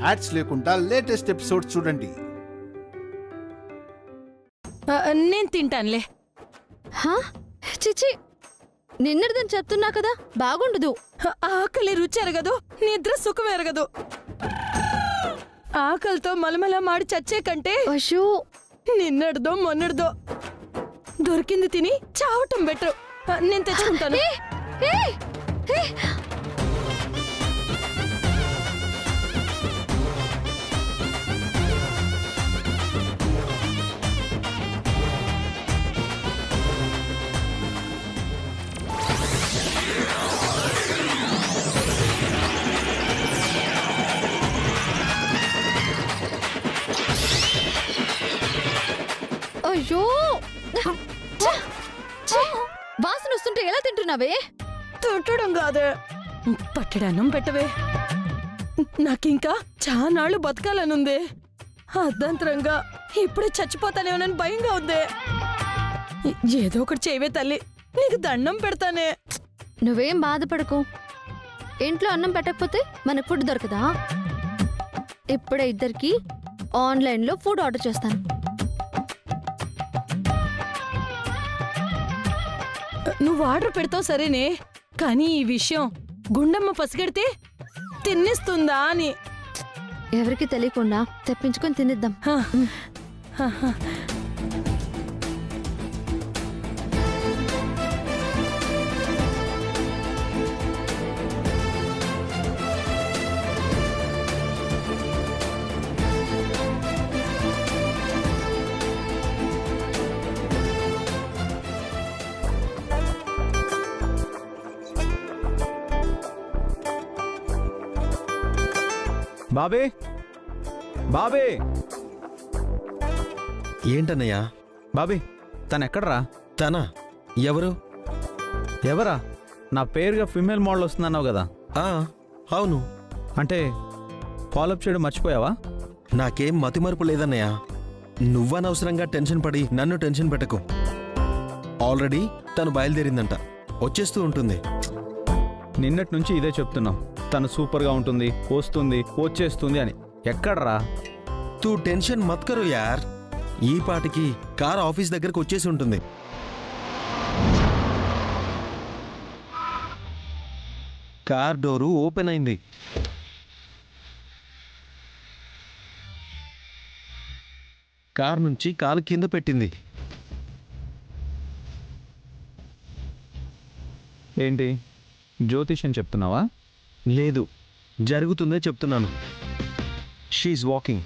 Ads లేకుండా latest episodes చూడండి. నేను తింటానులే. చిచి, నిన్నటిదని చెప్తున్నా కదా, బాగుండదు. ఆకలి రుచి ఎరగదు, నిద్ర సుఖం ఎరగదు. ఆకలితో మలమల మాడి చచ్చే కంటే అయ్యో, నిన్నటిదో మొన్నటిదో దొరికింది తిని చావటం బెటర్. నేను తెచ్చుకుంటాను. అయ్యో, వాసన వస్తుంటే ఎలా తింటున్నావే? తిట్టడం కాదే, పట్టడాన్నం పెట్టవే. నాకింకా చానాళ్ళు బతకాలనుంది. అర్ధంతరంగా ఇప్పుడే చచ్చిపోతానేమోనని భయంగా ఉంది. ఏదో ఒకటి చేయవే తల్లి, నీకు దండం పెడతానే. నువ్వేం బాధపడకు. ఇంట్లో అన్నం పెట్టకపోతే మనకు ఫుడ్ దొరకదా? ఇప్పుడే ఇద్దరికి ఆన్లైన్లో ఫుడ్ ఆర్డర్ చేస్తాను. నువ్వు ఆర్డర్ పెడతావు సరేనే, కానీ ఈ విషయం గుండమ్మ పసిగడితే తిన్నిస్తుందా అని. ఎవరికి తెలియకుండా తెప్పించుకొని తినిద్దాం. బాబే, బాబే. ఏంటన్నయ్యా? బాబే, తనెక్కడరా? తనా? ఎవరు? ఎవరా? నా పేరుగా ఫిమేల్ మోడల్ వస్తుందన్నావు కదా. అవును. అంటే ఫాలోఅప్ చేయడం మర్చిపోయావా? నాకేం మతిమరుపు లేదన్నయ్యా. నువ్వనవసరంగా టెన్షన్ పడి నన్ను టెన్షన్ పెట్టకు. ఆల్రెడీ తను బయలుదేరిందంట, వచ్చేస్తూ ఉంటుంది. నిన్నటి నుంచి ఇదే చెప్తున్నావు, తను సూపర్గా ఉంటుంది, వస్తుంది, వచ్చేస్తుంది అని. ఎక్కడరా? తూ టెన్షన్ మత్ కరో యార్. ఈ పాటికి కార్ ఆఫీస్ దగ్గరకు వచ్చేసి ఉంటుంది. కార్ డోరు ఓపెన్ అయింది. కార్ నుంచి కాలు కింద పెట్టింది. ఏంటి, జ్యోతిష్యం చెప్తున్నావా? లేదు, జరుగుతుందే చెప్తున్నాను. She walking.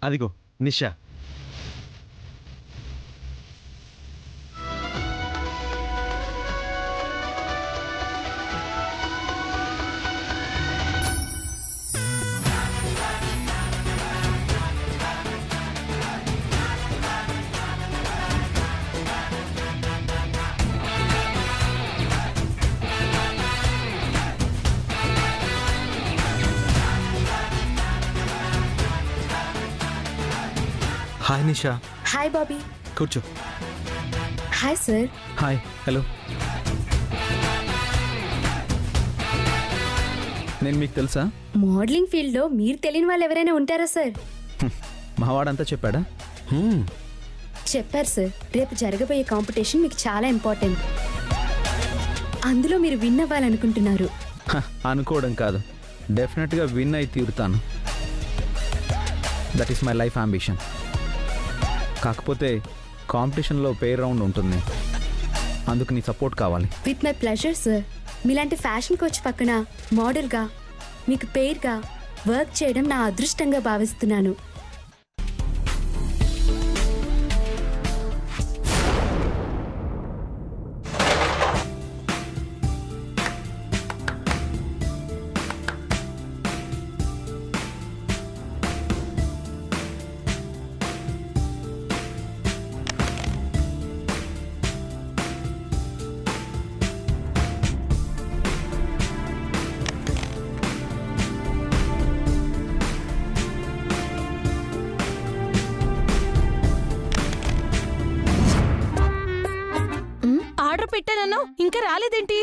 అదిగో Nisha. Hi Nisha. Hi Bobby. కూర్చో. Hi sir. హాయ్. హలో. నేను మీకు తెలుసా? మోడలింగ్ ఫీల్డ్ లో మీరు తెలియని వాళ్ళు ఎవరైనా ఉంటారా సార్? మావాడంతా చెప్పాడా? చెప్పారు సార్. రేపు జరగబోయే కాంపిటీషన్ మీకు చాలా ఇంపార్టెంట్. అందులో మీరు విన్ అవ్వాలనుకుంటున్నారు. అనుకోవడం కాదు, డెఫినెట్గా విన్ అయి తీరుతాను. That is my life ambition. కాకపోతే కాంపిటీషన్లో పేర్ రౌండ్ ఉంటుంది, అందుకు నీ సపోర్ట్ కావాలి. With my pleasure sir. మీలాంటి ఫ్యాషన్ కోచ్ పక్కన మోడల్గా మీకు పేర్గా వర్క్ చేయడం నా అదృష్టంగా భావిస్తున్నాను. పెట్టానన్నావు ఇంకా రాలేదేంటి?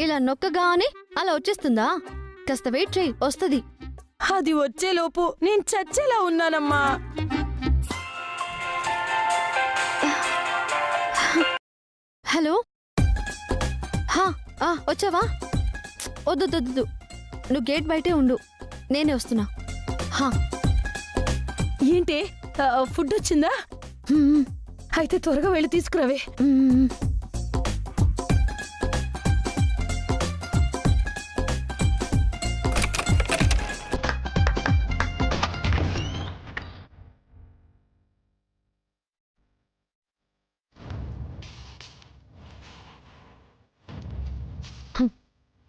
ఇలా నొక్కగానే అలా వచ్చేస్తుందా? కాస్త వెయిట్ చేయి, వస్తుంది. అది వచ్చేలోపు నేను చచ్చేలా ఉన్నానమ్మా. హలో, వచ్చావా? వద్దు, నువ్వు గేట్ బయటే ఉండు, నేనే వస్తున్నా. ఏంటి ఫుడ్ వచ్చిందా? అయితే త్వరగా వెళ్ళి తీసుకురావే.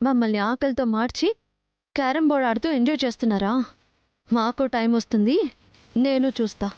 మమ్మల్ని ఆకలితో మార్చి క్యారం బోర్డ్ ఆడుతూ ఎంజాయ్ చేస్తున్నారా? మాకు టైం వస్తుంది, నేను చూస్తా.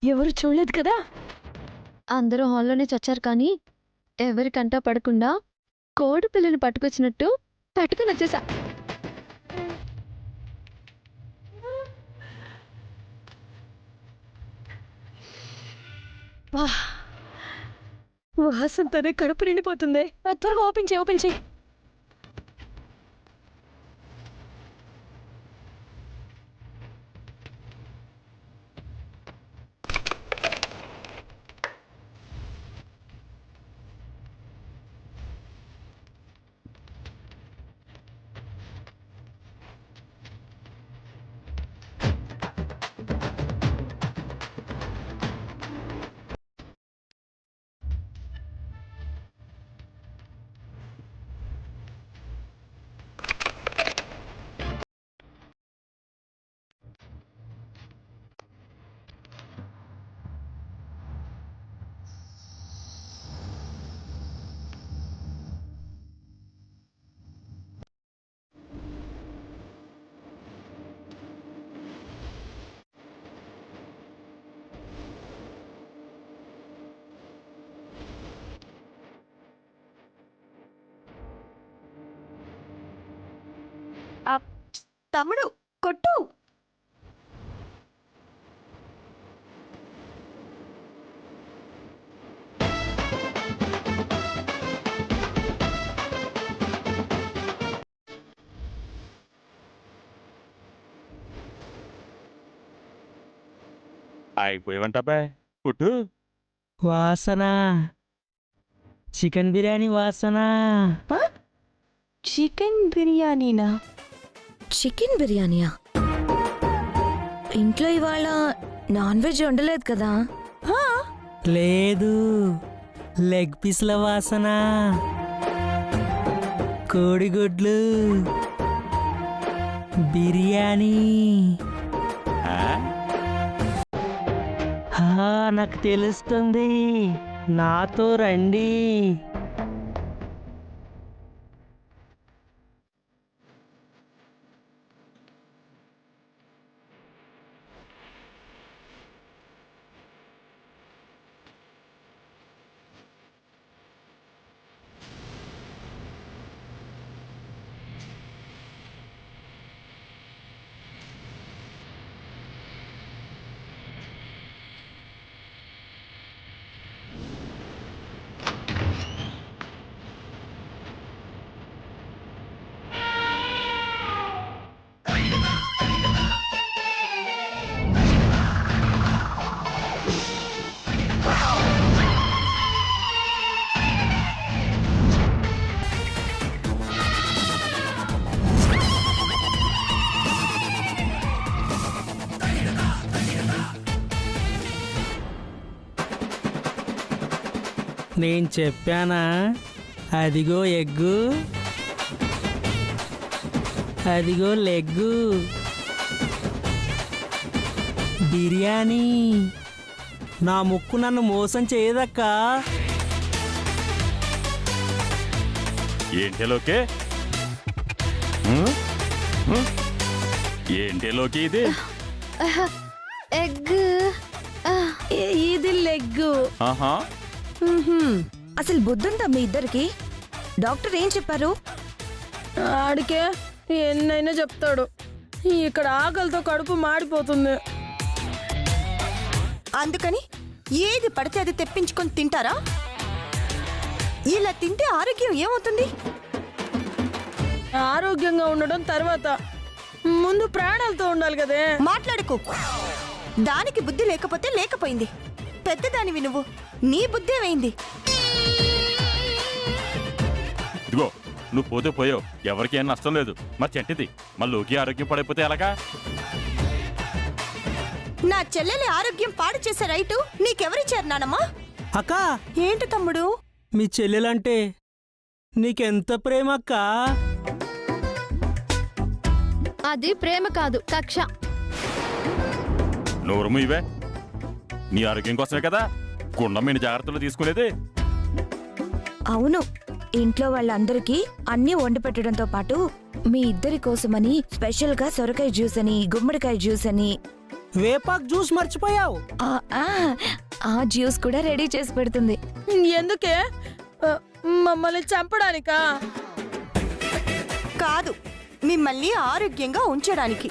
ఎవరు చూడలేదు కదా? అందరూ హాల్లోనే చచ్చారు, కానీ ఎవరికంటా పడకుండా కోడి పిల్లని పట్టుకొచ్చినట్టు పట్టుకుని వచ్చేసా. వాసంతోనే కడుపు నిండిపోతుంది. త్వరగా ఓపెన్ చేయి. తమ్ముడు కొట్టు. అయిపోయావంటబ్బాయ్ పుట్టు. వాసన చికెన్ బిర్యానీ వాసన. చికెన్ బిర్యానీనా? చికెన్ బిర్యానీయా? ఇంట్లో ఇవాళ నాన్ వెజ్ వండలేదు కదా? లేదు, లెగ్ పీస్ల వాసన, కోడిగుడ్లు, బిర్యానీ. నాకు తెలుస్తుంది, నాతో రండి. నేను చెప్పానా? అదిగో ఎగ్గు, అదిగో లెగ్గు. బిర్యానీ. నా ముక్కు నన్ను మోసం చేయదక్కా. ఏంటి లోకే? ఏంటి లోకి ఇది? ఎగ్. ఇది లెగ్గు. ఆహా. అసలు బుద్ధుందా మీ ఇద్దరికి? డాక్టర్ ఏం చెప్పారు? ఆడికే ఎన్నైనా చెప్తాడు. ఇక్కడ ఆకలితో కడుపు మాడిపోతుంది. అందుకని ఏది పడితే అది తెప్పించుకొని తింటారా? ఇలా తింటే ఆరోగ్యం ఏమవుతుంది? ఆరోగ్యంగా ఉండడం తర్వాత, ముందు ప్రాణాలతో ఉండాలి కదే. మాట్లాడుకో. దానికి బుద్ధి లేకపోతే లేకపోయింది. పెద్దదానివి నువ్వు, నీ బుద్ధి ఏమైంది? ఇదిగో నువ్వు పోతే పోయావు, ఎవరికి ఏం నష్టం లేదు. మరి చెంటిది మళ్ళీ లోకి ఆరోగ్యం పడైపోతే ఎలాగా? నా చెల్లెలి ఆరోగ్యం పాడు చేసే రైటు నీకెవరిచ్చారు నానమ్మా? అక్కా, ఏంటి తమ్ముడు? మీ చెల్లెలంటే నీకెంత ప్రేమ అక్కా? అది ప్రేమ కాదు, కక్ష. నోరుము ఇవే. నీ ఆరోగ్యం కోసమే కదా గుండమ్మిని జాగ్రత్తలు తీసుకునేది. అవును, ఇంట్లో వాళ్ళందరికీ అన్నీ వండి పెట్టడంతో పాటు మీ ఇద్దరి కోసమని స్పెషల్ గా సొరకాయ జ్యూస్ అని, గుమ్మడికాయ జ్యూస్ అని, వేపాక్ జ్యూస్ మర్చిపోయావు. ఆ జ్యూస్ కూడా రెడీ చేసి పెడుతుంది. ఎందుకే? మమ్మల్ని చంపడానికా? కాదు, మిమ్మల్ని ఆరోగ్యంగా ఉంచడానికి.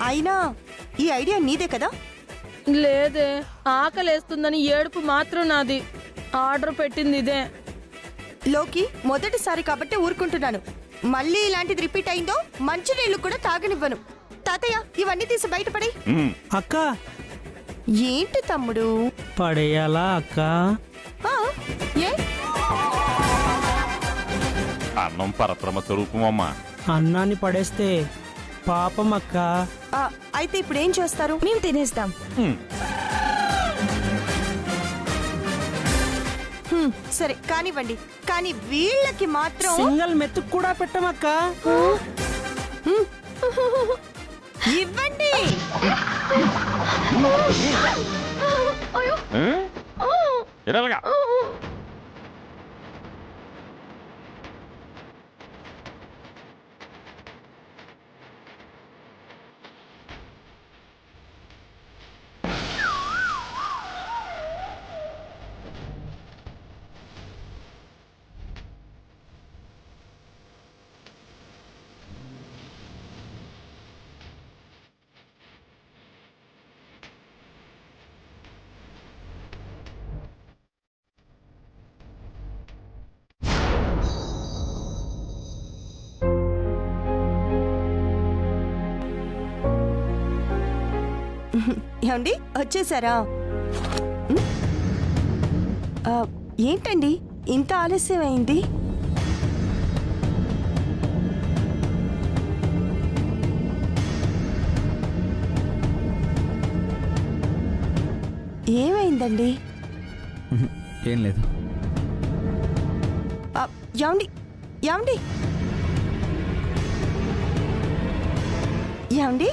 అయినా ఈ ఐడియా నీదే కదా? లేదే, ఆకలేస్తుందని ఏడుపు మాత్రం నాది. ఆర్డర్ పెట్టింది ఇదే. లోకి మొదటిసారి కాబట్టి ఊరుకుంటున్నాను. మళ్ళీ ఇలాంటిది రిపీట్ అయిందో మంచినీళ్ళు కూడా తాగనివ్వను. తాతయ్య, ఇవన్నీ తీసి బయటపడి. అక్కా, ఏంటి తమ్ముడు? పడేయాలా అక్కా? ఆ, ఏ? అన్నం పరబ్రహ్మ స్వరూపం అమ్మా. అన్నాన్ని పడేస్తే పాపం అక్కా. ఆ, అయితే ఇప్పుడు ఏం చేస్తారు? మేము తినేస్తాం. సరే కానివ్వండి, కానీ వీళ్ళకి మాత్రం సింగల్ మెతుకు కూడా పెట్టమక్కా. ఇవ్వండి. ఎలాగా? ఏమండి, వచ్చేసారా? ఏంటండి ఇంత ఆలస్యం అయింది? ఏమైందండి? ఏం లేదు. ఏమండి ఏమండి ఏమండి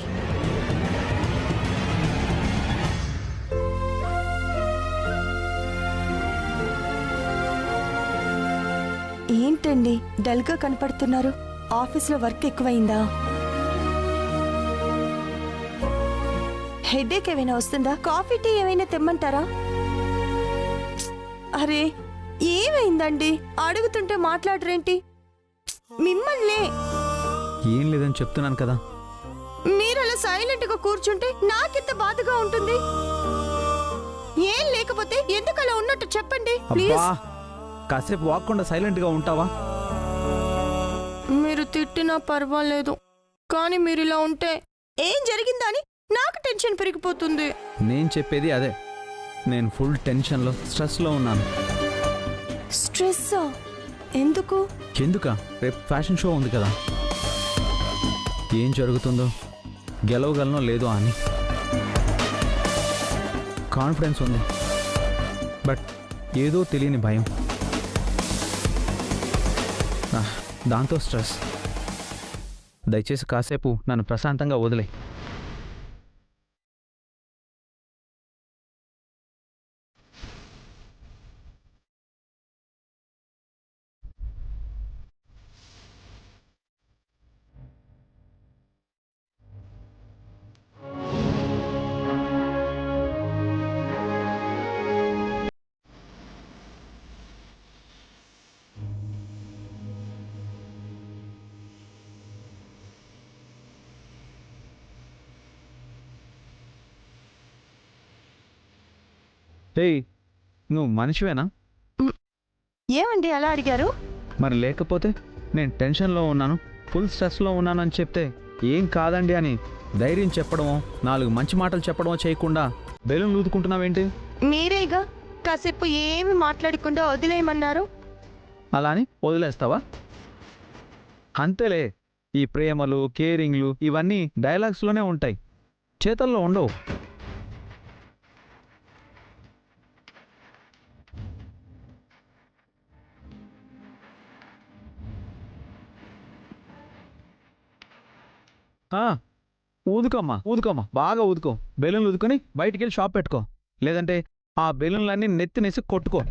ఏంటండి డల్గా కనపడుతున్నారు? ఆఫీస్లో వర్క్ ఎక్కువైందా? హెడేక్ ఏమైనా వస్తుందా? కాఫీ టీ ఏమైనా తెమ్మంటారా? అరే ఏమైందండి? అడుగుతుంటే మాట్లాడరేంటి? మిమ్మల్ని. ఏం లేదని చెప్తున్నాను కదా. మీరు అలా సైలెంట్ గా కూర్చుంటే నాకెంత బాధగా ఉంటుంది. ఏం లేకపోతే ఎందుకు అలా ఉన్నట్టు చెప్పండి ప్లీజ్. కాసేపు వాక్కుండా సైలెంట్ గా ఉంటావా? మీరు తిట్టినా పర్వాలేదు, కానీ మీరు ఇలా ఉంటే ఏం జరిగిందని నాకు టెన్షన్ పెరిగిపోతుంది. నేను చెప్పేది అదే. నేను ఫుల్ టెన్షన్లో, స్ట్రెస్లో ఉన్నాను. స్ట్రెస్ ఎందుకు? ఎందుకా? రేపు ఫ్యాషన్ షో ఉంది కదా, ఏం జరుగుతుందో, గెలవగలనో లేదో అని కాన్ఫిడెన్స్ ఉంది. బట్ ఏదో తెలియని భయం, దాంతో స్ట్రెస్. దయచేసి కాసేపు నన్ను ప్రశాంతంగా వదిలే. ఏయ్, నువ్వు మనిషివేనా? ఏమండి అలా అడిగారు? మరి లేకపోతే నేను టెన్షన్లో ఉన్నాను, ఫుల్ స్ట్రెస్లో ఉన్నాను అని చెప్తే ఏం కాదండి అని ధైర్యం చెప్పడమో 4 మంచి మాటలు చెప్పడమో చేయకుండా బెలూన్ ఊదుకుంటున్నావేంటి? మీరేగా కాసేపు ఏమి మాట్లాడకుండా వదిలేయమన్నారు. అలా అని వదిలేస్తావా? అంతేలే, ఈ ప్రేమలు కేరింగ్లు ఇవన్నీ డైలాగ్స్లోనే ఉంటాయి, చేతల్లో ఉండవు. ఊదుకోమ్మా, బాగా ఊదుకో. బెలూన్లు ఊదుకొని బయటికి వెళ్ళి షాప్ పెట్టుకో, లేదంటే ఆ బెలూన్లన్నీ నెత్తినేసి కొట్టుకో.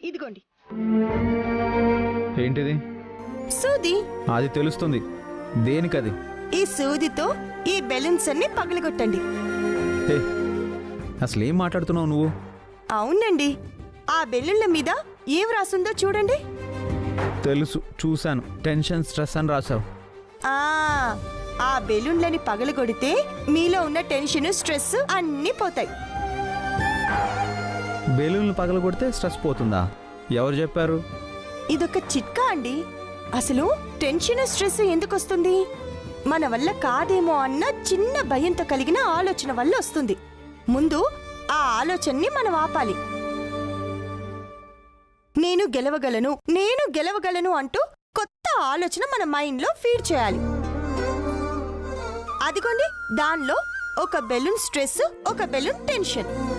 ఇదిగోండి. ఏంటిది? సూది. అది తెలుస్తుంది, దేనికది? ఈ సూదితో ఈ బెలూన్స్ అన్ని పగలగొట్టండి. అసలు ఏం మాట్లాడుతున్నావు నువ్వు? అవునండి, ఆ బెలూన్ల మీద ఏం రాసుందో చూడండి. తెలుసు, చూశాను. టెన్షన్, స్ట్రెస్ అని రాసావు. ఆ బెలూన్లని పగలగొడితే మీలో ఉన్న టెన్షన్, స్ట్రెస్ అన్నీ పోతాయి. బెలూన్లు పగలగొడితే స్ట్రెస్ పోతుందా? ఎవరు చెప్పారు? ఇదొక చిట్కా అండి. అసలు టెన్షన్, స్ట్రెస్ ఎందుకు వస్తుంది? మన వల్ల కాదేమో అన్న చిన్న భయంతో కలిగిన ఆలోచన వల్ల వస్తుంది. ముందు ఆ ఆలోచనని మనం ఆపాలి. నేను గెలవగలను అంటూ కొత్త ఆలోచన మన మైండ్లో ఫీడ్ చేయాలి. అదిగోండి, దానిలో ఒక బెలూన్ స్ట్రెస్, ఒక బెలూన్ టెన్షన్.